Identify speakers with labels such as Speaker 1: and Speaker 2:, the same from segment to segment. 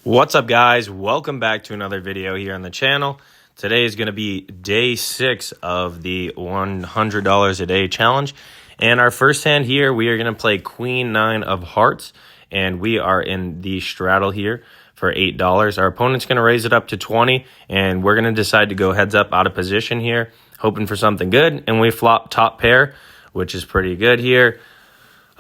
Speaker 1: What's up, guys? Welcome back to another video here on the channel. Today is going to be day 6 of the $100 a day challenge. And our first hand here, we are going to play Queen 9 of Hearts. And we are in the straddle here for $8. Our opponent's going to raise it up to 20. And we're going to decide to go heads up out of position here, hoping for something good. And we flop top pair, which is pretty good here.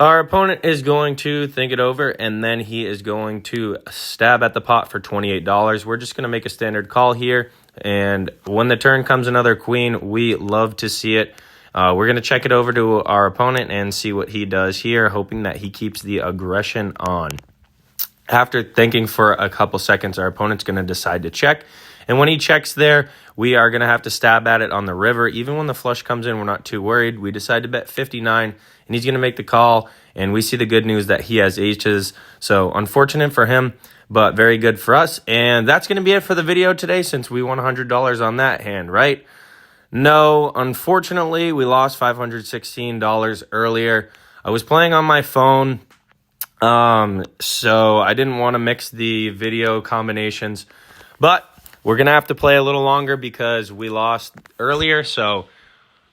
Speaker 1: Our opponent is going to think it over, and then he is going to stab at the pot for $28. We're just going to make a standard call here, and when the turn comes another queen, we love to see it. We're going to check it over to our opponent and see what he does here, hoping that he keeps the aggression on. After thinking for a couple seconds, our opponent's going to decide to check. And when he checks there, we are going to have to stab at it on the river. Even when the flush comes in, we're not too worried. We decide to bet 59, and he's going to make the call. And we see the good news that he has aces. So unfortunate for him, but very good for us. And that's going to be it for the video today, since we won $100 on that hand, right? No, unfortunately, we lost $516 earlier. I was playing on my phone, so I didn't want to mix the video combinations. But we're going to have to play a little longer because we lost earlier, so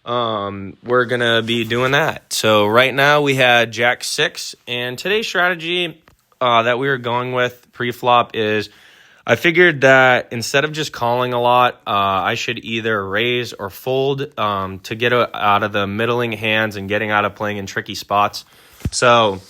Speaker 1: we're going to be doing that. So right now we had Jack 6, and today's strategy that we were going with pre-flop is I figured that instead of just calling a lot, I should either raise or fold to get out of the middling hands and getting out of playing in tricky spots. So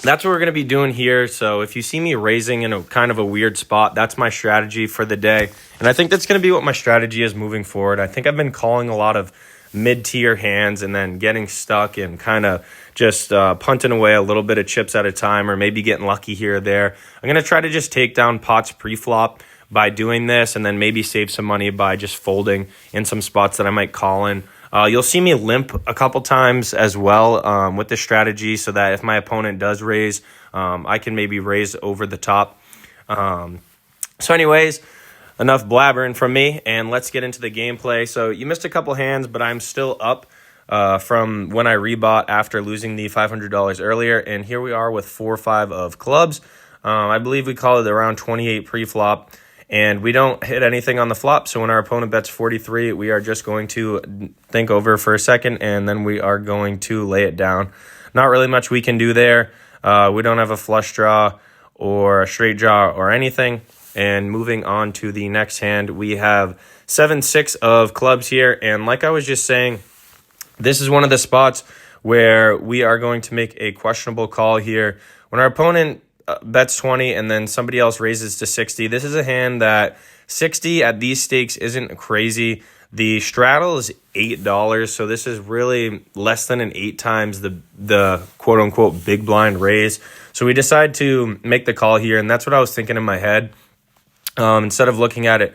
Speaker 1: that's what we're going to be doing here. So if you see me raising in a kind of a weird spot, that's my strategy for the day. And I think that's going to be what my strategy is moving forward. I think I've been calling a lot of mid-tier hands and then getting stuck and kind of just punting away a little bit of chips at a time, or maybe getting lucky here or there. I'm going to try to just take down pots pre-flop by doing this, and then maybe save some money by just folding in some spots that I might call in. You'll see me limp a couple times as well with this strategy, so that if my opponent does raise, I can maybe raise over the top. So anyways, enough blabbering from me, and let's get into the gameplay. So you missed a couple hands, but I'm still up from when I rebought after losing the $500 earlier, and here we are with 4-5 of clubs. I believe we call it around 28 pre-flop. And we don't hit anything on the flop, so when our opponent bets 43, we are just going to think over for a second, and then we are going to lay it down. Not really much we can do there. We don't have a flush draw or a straight draw or anything. And moving on to the next hand, we have 7-6 of clubs here. And like I was just saying, this is one of the spots where we are going to make a questionable call here. When our opponent bets 20 and then somebody else raises to 60. This is a hand that 60 at these stakes isn't crazy. The straddle is $8, so this is really less than an 8 times the quote-unquote big blind raise. So we decide to make the call here, and that's what I was thinking in my head. Instead of looking at it,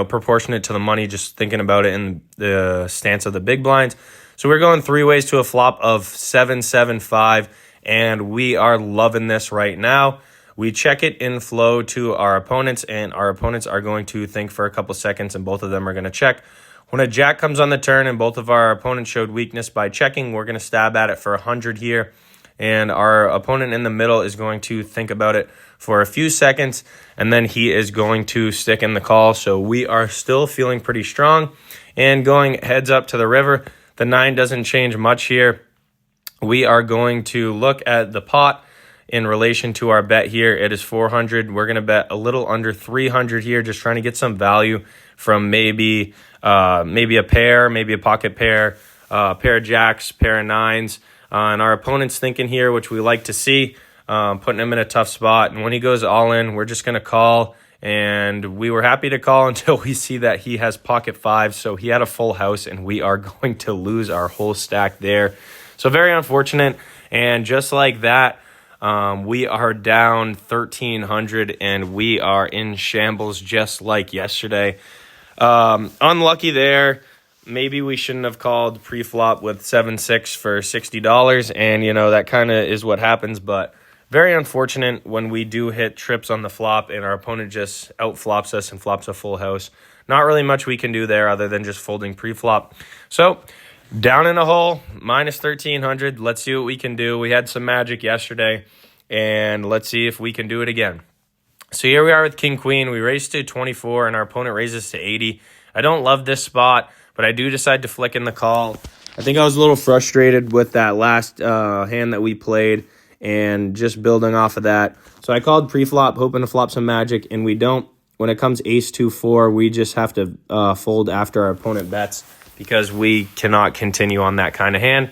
Speaker 1: proportionate to the money, just thinking about it in the stance of the big blinds. So we're going 3 ways to a flop of 7-7-5. And we are loving this right now. We check it in flow to our opponents, and our opponents are going to think for a couple seconds, and both of them are going to check. When a jack comes on the turn and both of our opponents showed weakness by checking, we're going to stab at it for 100 here. And our opponent in the middle is going to think about it for a few seconds, and then he is going to stick in the call. So we are still feeling pretty strong. And going heads up to the river, the 9 doesn't change much here. We are going to look at the pot in relation to our bet here. It is 400. We're going to bet a little under 300 here, just trying to get some value from maybe a pair, maybe a pocket pair, pair of jacks, pair of 9s. And our opponent's thinking here, which we like to see, putting him in a tough spot. And when he goes all in, we're just going to call. And we were happy to call until we see that he has pocket 5s. So he had a full house, and we are going to lose our whole stack there. So very unfortunate, and just like that, we are down 1,300, and we are in shambles just like yesterday. Unlucky there. Maybe we shouldn't have called pre-flop with 7-6 for $60, and, that kind of is what happens, but very unfortunate when we do hit trips on the flop and our opponent just outflops us and flops a full house. Not really much we can do there other than just folding pre-flop. So down in a hole, minus 1,300. Let's see what we can do. We had some magic yesterday, and let's see if we can do it again. So here we are with King Queen. We raised to 24 and our opponent raises to 80. I don't love this spot, but I do decide to flick in the call. I think I was a little frustrated with that last hand that we played and just building off of that. So I called pre-flop, hoping to flop some magic, and we don't. When it comes ace-2-4, we just have to fold after our opponent bets because we cannot continue on that kind of hand.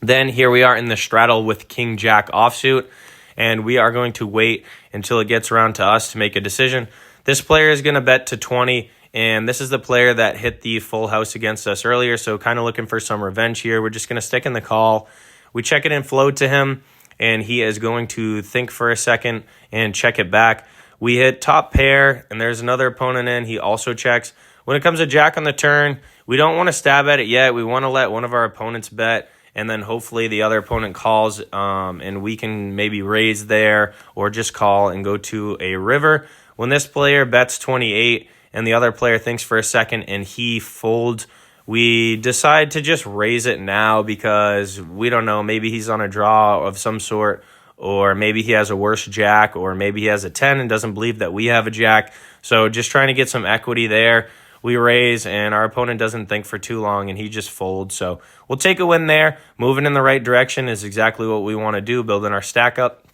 Speaker 1: Then here we are in the straddle with King-Jack offsuit, and we are going to wait until it gets around to us to make a decision. This player is going to bet to 20, and this is the player that hit the full house against us earlier, so kind of looking for some revenge here. We're just going to stick in the call. We check it in flow to him, and he is going to think for a second and check it back. We hit top pair, and there's another opponent in. He also checks. When it comes to jack on the turn, we don't want to stab at it yet. We want to let one of our opponents bet, and then hopefully the other opponent calls, and we can maybe raise there or just call and go to a river. When this player bets 28 and the other player thinks for a second and he folds, we decide to just raise it now because we don't know. Maybe he's on a draw of some sort, or maybe he has a worse jack, or maybe he has a 10 and doesn't believe that we have a jack. So just trying to get some equity there. We raise, and our opponent doesn't think for too long, and he just folds. So we'll take a win there. Moving in the right direction is exactly what we want to do, building our stack up.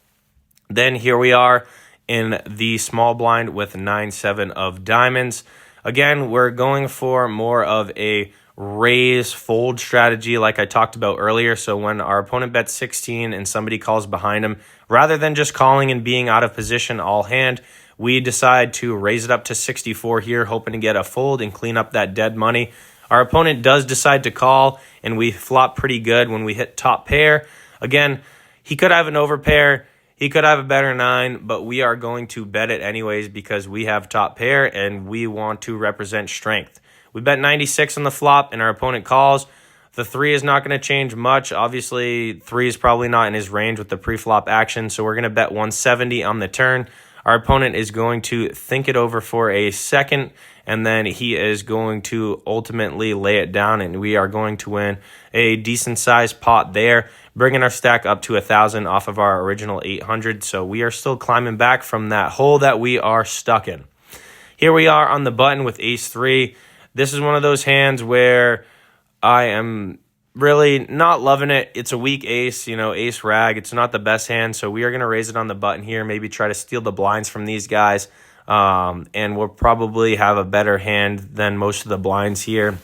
Speaker 1: Then here we are in the small blind with 9-7 of diamonds. Again, we're going for more of a raise fold strategy like I talked about earlier. So when our opponent bets 16 and somebody calls behind him, rather than just calling and being out of position all hand, we decide to raise it up to 64 here, hoping to get a fold and clean up that dead money. Our opponent does decide to call, and we flop pretty good when we hit top pair. Again, he could have an overpair. He could have a better 9, but we are going to bet it anyways because we have top pair and we want to represent strength. We bet 96 on the flop and our opponent calls. The 3 is not going to change much. Obviously, 3 is probably not in his range with the pre-flop action, so we're going to bet 170 on the turn. Our opponent is going to think it over for a second, and then he is going to ultimately lay it down, and we are going to win a decent-sized pot there, bringing our stack up to 1,000 off of our original 800. So we are still climbing back from that hole that we are stuck in. Here we are on the button with ace-3. This is one of those hands where I am really not loving it. It's a weak ace, ace rag. It's not the best hand, so we are going to raise it on the button here, maybe try to steal the blinds from these guys, and we'll probably have a better hand than most of the blinds here.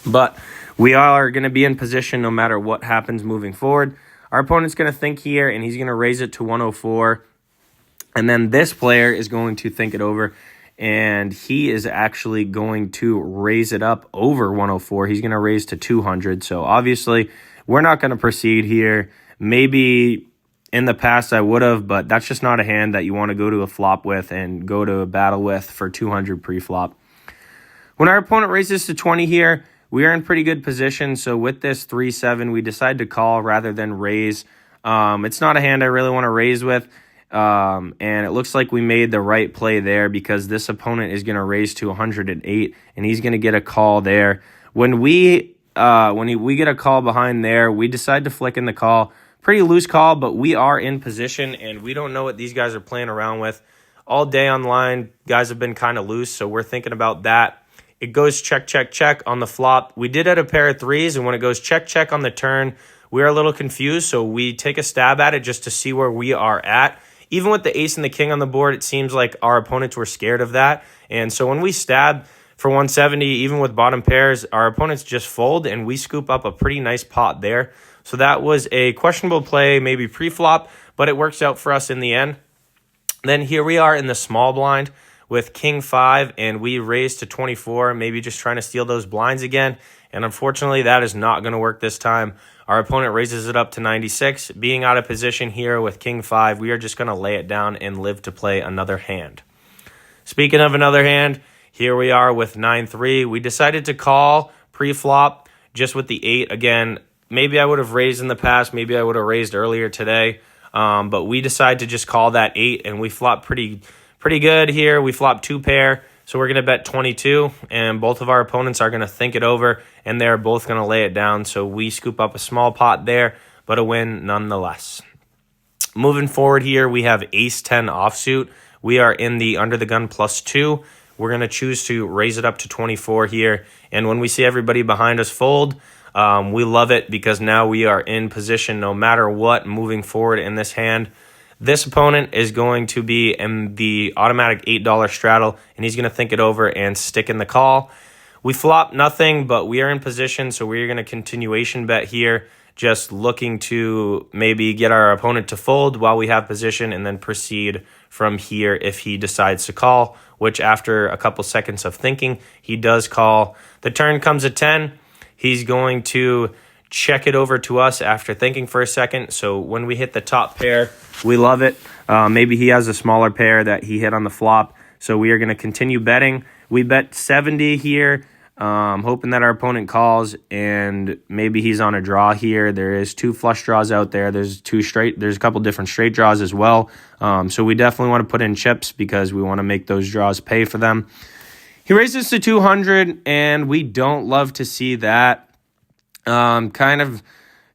Speaker 1: But we are going to be in position no matter what happens moving forward. Our opponent's going to think here, and he's going to raise it to 104, and then this player is going to think it over, and he is actually going to raise it up over 104. He's going to raise to 200. So obviously, we're not going to proceed here. Maybe in the past I would have, but that's just not a hand that you want to go to a flop with and go to a battle with for 200 pre-flop. When our opponent raises to 20 here, we are in pretty good position. So with this 3-7, we decide to call rather than raise. It's not a hand I really want to raise with. And it looks like we made the right play there because this opponent is going to raise to 108 and he's going to get a call there. When we get a call behind there, we decide to flick in the call. Pretty loose call, but we are in position and we don't know what these guys are playing around with. All day online, guys have been kind of loose, so we're thinking about that. It goes check, check, check on the flop. We did at a pair of 3s, and when it goes check, check on the turn, we're a little confused, so we take a stab at it just to see where we are at. Even with the ace and the king on the board, it seems like our opponents were scared of that. And so when we stab for 170, even with bottom pairs, our opponents just fold, and we scoop up a pretty nice pot there. So that was a questionable play, maybe pre-flop, but it works out for us in the end. Then here we are in the small blind with king 5, and we raise to 24, maybe just trying to steal those blinds again. And unfortunately, that is not going to work this time. Our opponent raises it up to 96. Being out of position here with king 5, we are just going to lay it down and live to play another hand. Speaking of another hand, here we are with 9-3. We decided to call pre-flop just with the 8. Again, maybe I would have raised in the past. Maybe I would have raised earlier today. But we decided to just call that 8, and we flop pretty good here. We flop 2 pair. So we're going to bet 22, and both of our opponents are going to think it over, and they're both going to lay it down. So we scoop up a small pot there, but a win nonetheless. Moving forward here, we have ace-10 offsuit We are in the under the gun +2. We're going to choose to raise it up to 24 here. And when we see everybody behind us fold, we love it because now we are in position no matter what moving forward in this hand. This opponent is going to be in the automatic $8 straddle, and he's going to think it over and stick in the call. We flop nothing, but we are in position, so we're going to continuation bet here, just looking to maybe get our opponent to fold while we have position and then proceed from here if he decides to call, which after a couple seconds of thinking, he does call. The turn comes at 10. He's going to check it over to us after thinking for a second. So when we hit the top pair, we love it. Maybe he has a smaller pair that he hit on the flop. So we are going to continue betting. We bet 70 here, hoping that our opponent calls, and maybe he's on a draw here. There is 2 flush draws out there. There's a couple different straight draws as well. So we definitely want to put in chips because we want to make those draws pay for them. He raises to 200, and we don't love to see that. Kind of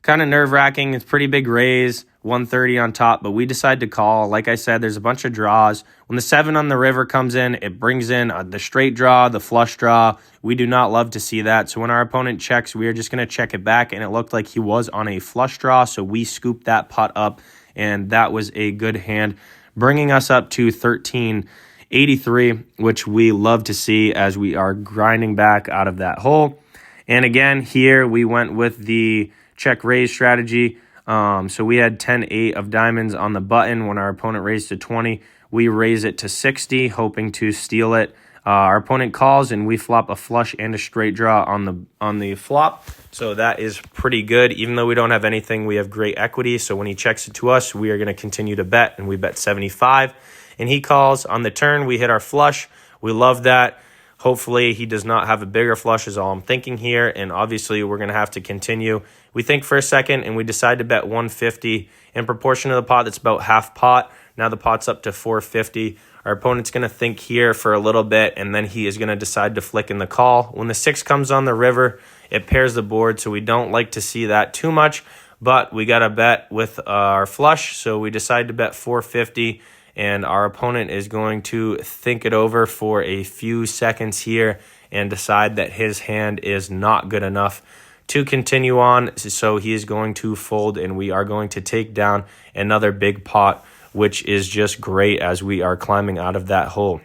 Speaker 1: nerve-wracking. It's pretty big raise, 130 on top, but we decide to call. Like I said, there's a bunch of draws. When the 7 on the river comes in, it brings in the straight draw, the flush draw. We do not love to see that. So when our opponent checks, we are just going to check it back, and it looked like he was on a flush draw, so we scooped that pot up, and that was a good hand, bringing us up to 1383, which we love to see as we are grinding back out of that hole. And again, here we went with the check raise strategy. So we had 10-8 of diamonds on the button. When our opponent raised to 20, we raise it to 60, hoping to steal it. Our opponent calls, and we flop a flush and a straight draw on the flop. So that is pretty good. Even though we don't have anything, we have great equity. So when he checks it to us, we are going to continue to bet, and we bet 75. And he calls on the turn. We hit our flush. We love that. Hopefully, he does not have a bigger flush is all I'm thinking here, and obviously, we're going to have to continue. We think for a second, and we decide to bet 150. In proportion to the pot, that's about half pot. Now the pot's up to 450. Our opponent's going to think here for a little bit, and then he is going to decide to flick in the call. When the 6 comes on the river, it pairs the board, so we don't like to see that too much, but we got to bet with our flush, so we decide to bet 450. And our opponent is going to think it over for a few seconds here and decide that his hand is not good enough to continue on. So he is going to fold, and we are going to take down another big pot, which is just great as we are climbing out of that hole.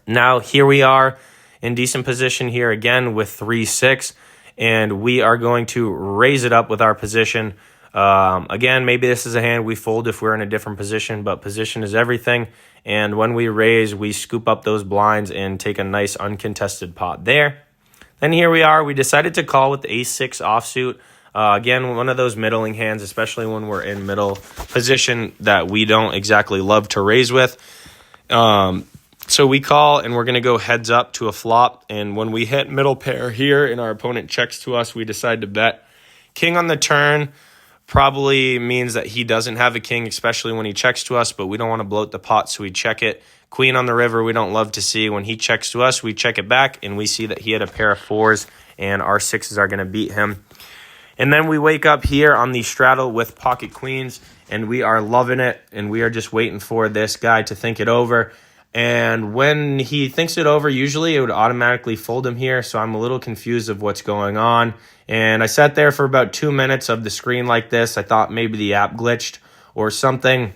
Speaker 1: Now, here we are in decent position here again with 3-6, and we are going to raise it up with our position. Again, maybe this is a hand we fold if we're in a different position, but position is everything. And when we raise, we scoop up those blinds and take a nice uncontested pot there. Then here we are. We decided to call with the ace-6 offsuit. Again, one of those middling hands, especially when we're in middle position that we don't exactly love to raise with. So we call, and we're going to go heads up to a flop. And when we hit middle pair here and our opponent checks to us, we decide to bet. King on the turn probably means that he doesn't have a king, especially when he checks to us, but we don't want to bloat the pot, so we check it. Queen on the river, we don't love to see. When he checks to us, we check it back, and we see that he had a pair of 4s, and our 6s are going to beat him. And then we wake up here on the straddle with pocket queens, and we are loving it, and we are just waiting for this guy to think it over. And when he thinks it over, usually it would automatically fold him here, so I'm a little confused of what's going on. And I sat there for about 2 minutes of the screen like this. I thought maybe the app glitched or something.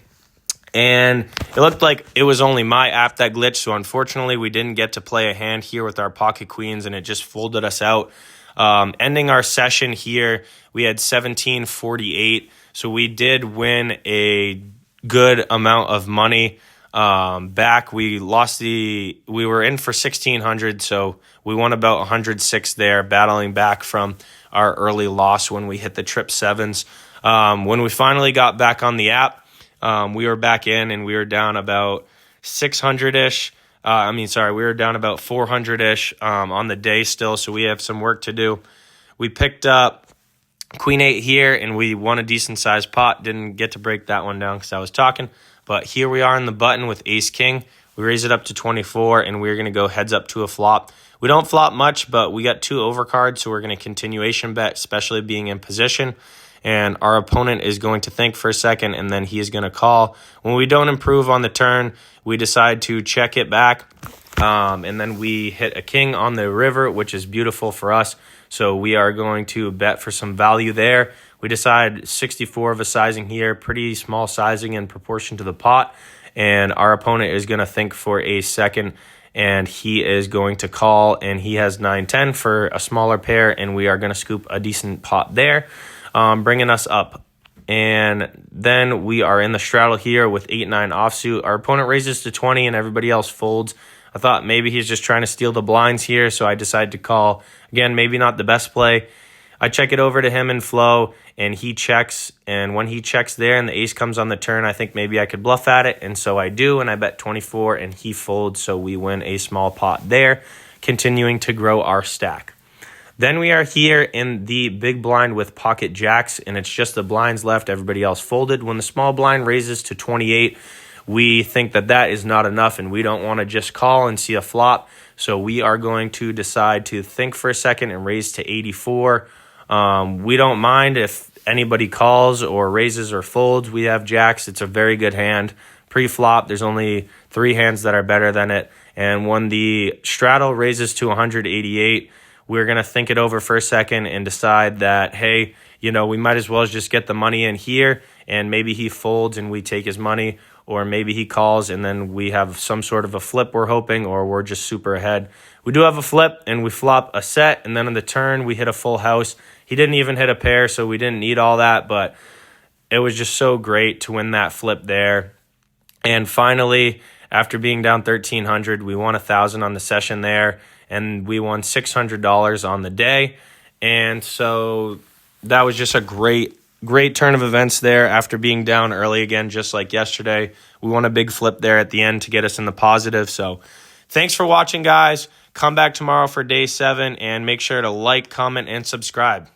Speaker 1: And it looked like it was only my app that glitched, so unfortunately we didn't get to play a hand here with our pocket queens, and it just folded us out. Ending our session here, we had 1748, so we did win a good amount of money back. We were in for 1,600, so we won about 106 there, battling back from our early loss when we hit the trip 7s. When we finally got back on the app, we were back in, and we were down about 600-ish. We were down about 400-ish on the day still, so we have some work to do. We picked up Queen 8 here, and we won a decent-sized pot. Didn't get to break that one down because I was talking. But here we are in the button with Ace-King. We raise it up to 24, and we're going to go heads up to a flop. We don't flop much, but we got 2 overcards, so we're going to continuation bet, especially being in position. and our opponent is going to think for a second, and then he is going to call. When we don't improve on the turn, we decide to check it back, and then we hit a king on the river, which is beautiful for us. So we are going to bet for some value there. We decide 64 of a sizing here, pretty small sizing in proportion to the pot, and our opponent is going to think for a second, and he is going to call, and he has 9-10 for a smaller pair, and we are going to scoop a decent pot there, bringing us up. And then we are in the straddle here with 8-9 offsuit. Our opponent raises to 20, and everybody else folds. I thought maybe he's just trying to steal the blinds here, so I decided to call. Again, maybe not the best play. I check it over to him in flow, and he checks. And when he checks there and the ace comes on the turn, I think maybe I could bluff at it. And so I do, and I bet 24, and he folds. So we win a small pot there, continuing to grow our stack. Then we are here in the big blind with pocket jacks, and it's just the blinds left. Everybody else folded. When the small blind raises to 28, we think that that is not enough, and we don't want to just call and see a flop. So we are going to decide to think for a second and raise to 84. We don't mind if anybody calls or raises or folds. We have jacks. It's a very good hand. Pre-flop, there's only 3 hands that are better than it. And when the straddle raises to 188, we're going to think it over for a second and decide that, hey, we might as well just get the money in here, and maybe he folds and we take his money, or maybe he calls and then we have some sort of a flip we're hoping, or we're just super ahead. We do have a flip, and we flop a set, and then on the turn we hit a full house. He didn't even hit a pair, so we didn't need all that, but it was just so great to win that flip there. And finally, after being down $1,300, we won $1,000 on the session there, and we won $600 on the day. And so that was just a great turn of events there after being down early again, just like yesterday. We won a big flip there at the end to get us in the positive. So thanks for watching, guys. Come back tomorrow for day 7, and make sure to like, comment, and subscribe.